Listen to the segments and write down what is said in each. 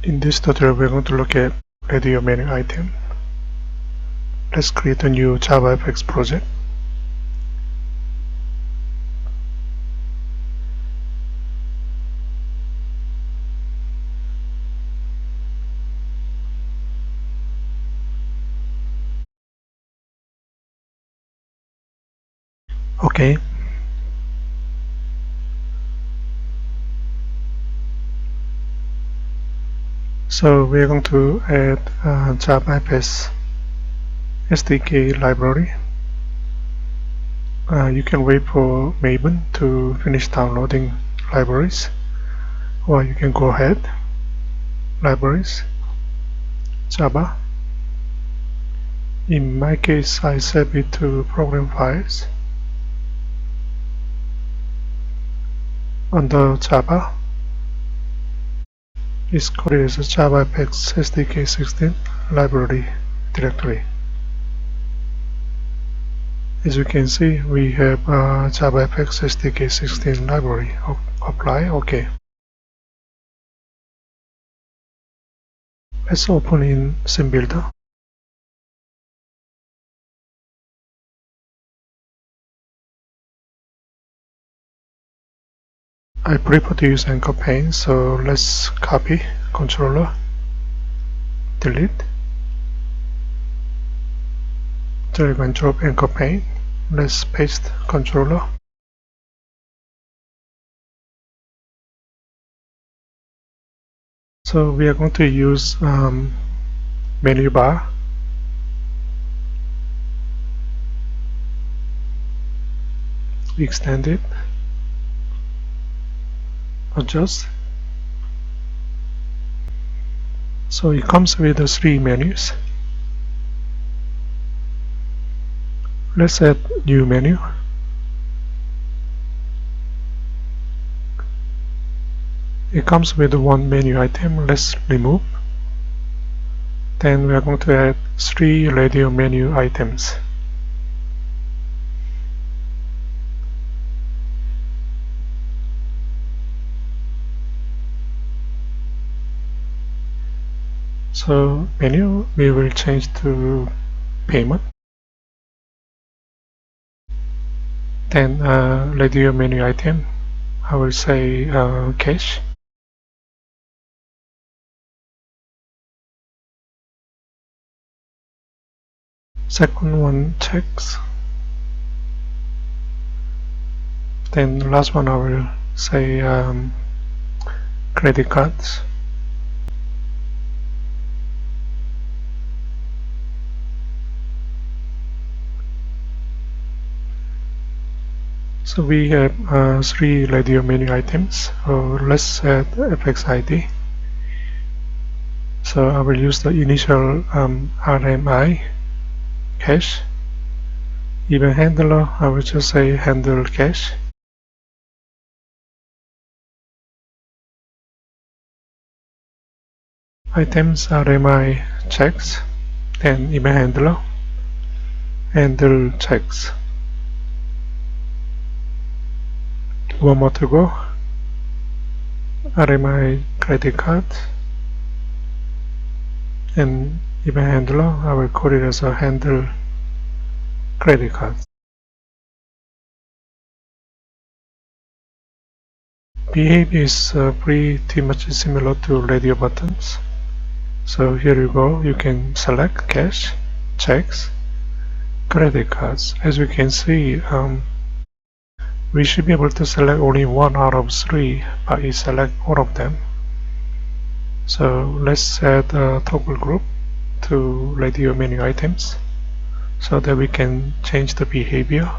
In this tutorial, we're going to look at RadioMenuItem. Let's create a new JavaFX project. Okay. So we're going to add a JavaFX SDK library. You can wait for Maven to finish downloading libraries, or you can go ahead. Libraries, Java. In my case, I save it to program files. Under Java, it's coded as a JavaFX SDK 16 library directory. As you can see, we have a JavaFX SDK 16 library. Apply. OK. Let's open in SceneBuilder. I prefer to use anchor pane, so let's copy controller, delete, drag and drop anchor pane. Let's paste controller. So we are going to use menu bar. Extend it. Adjust. So it comes with the 3 menus. Let's add new menu. It comes with one menu item. Let's remove. Then we are going to add 3 radio menu items. So menu, we will change to payment. Then radio menu item, I will say cash. Second one, checks. Then the last one I will say credit cards. So we have 3 radio menu items. Let's add FX ID. So I will use the initial RMI cache. Event handler, I will just say handle cache. Items RMI checks, then event handler, handle checks. One more to go. RMI credit card, and event handler, I will code it as a handle credit card. Behavior is pretty much similar to radio buttons. So here you go, you can select cash, checks, credit cards. As you can see, we should be able to select only 1 out of 3, but it select all of them. So let's add a toggle group to radio menu items so that we can change the behavior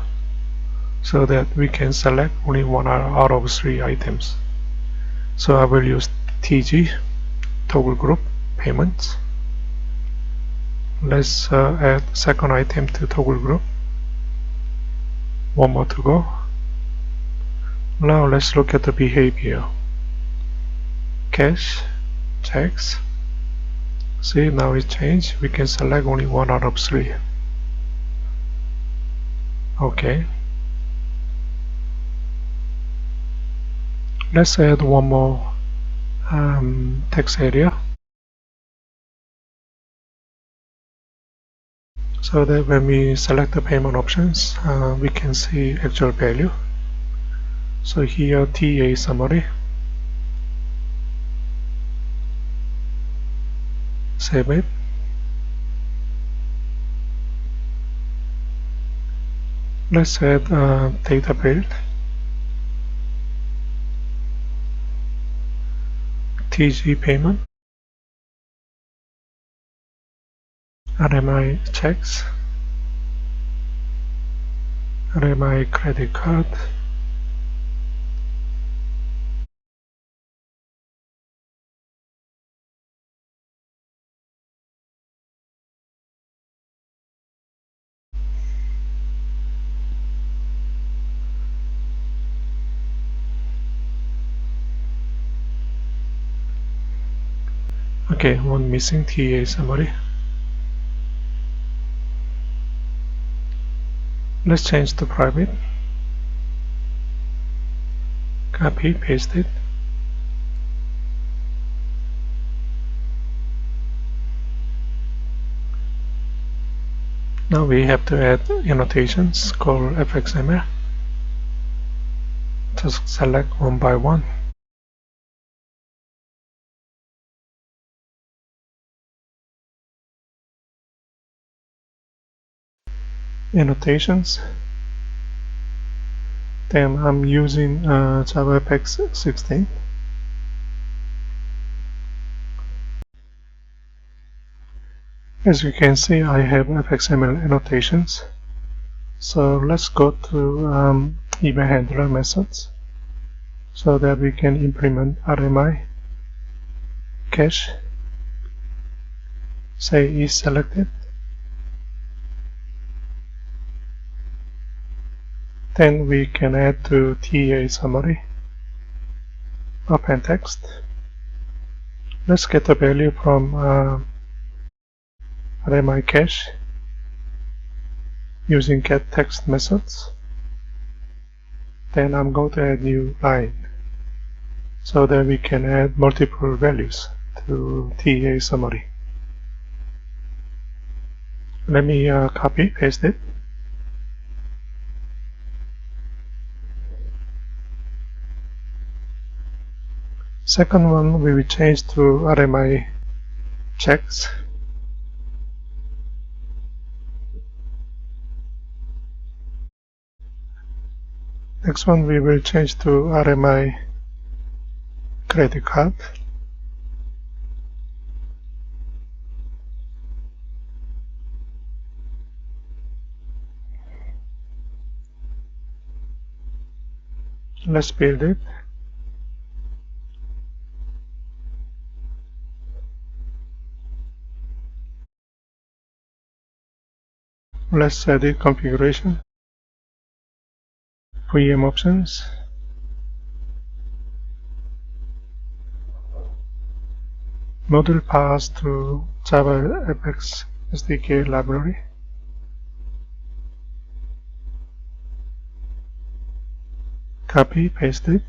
so that we can select only 1 out of 3 items. So I will use TG, toggle group, payments. Let's add second item to toggle group. One more to go. Now let's look at the behavior. Cash, checks. See, now it changed. We can select only 1 out of 3. Okay. Let's add one more text area. so that when we select the payment options, we can see actual value. So here TA summary, save it. Let's add data field, TG payment, RMI checks, RMI credit card, okay, one missing TA summary. Let's change to private, copy, paste it. Now we have to add annotations called fxml. Just select one by one. Annotations. Then I'm using JavaFX 16. As you can see, I have fxml annotations. So let's go to event handler methods so that we can implement RMI cache. Say is selected. Then we can add to TA summary, append text. Let's get the value from RMI cache using getText methods. Then I'm going to add new line so that we can add multiple values to TA summary. Let me copy, paste it. Second one we will change to RMI checks. Next one we will change to RMI credit card. Let's build it. Let's edit configuration. VM options. Module path to JavaFX SDK library. Copy, paste it.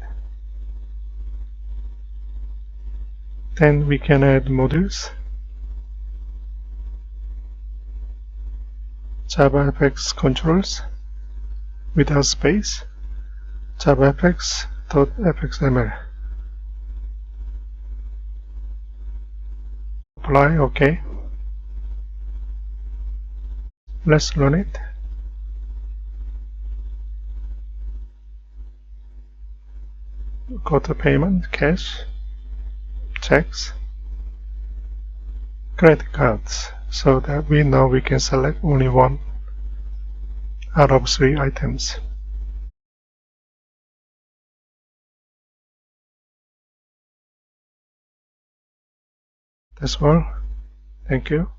Then we can add modules. JavaFX.controls without space, javafx.fxml. Apply, OK. Let's run it. Go to payment, cash, checks, credit cards, so that we know we can select only one out of 3 items. That's all. Thank you.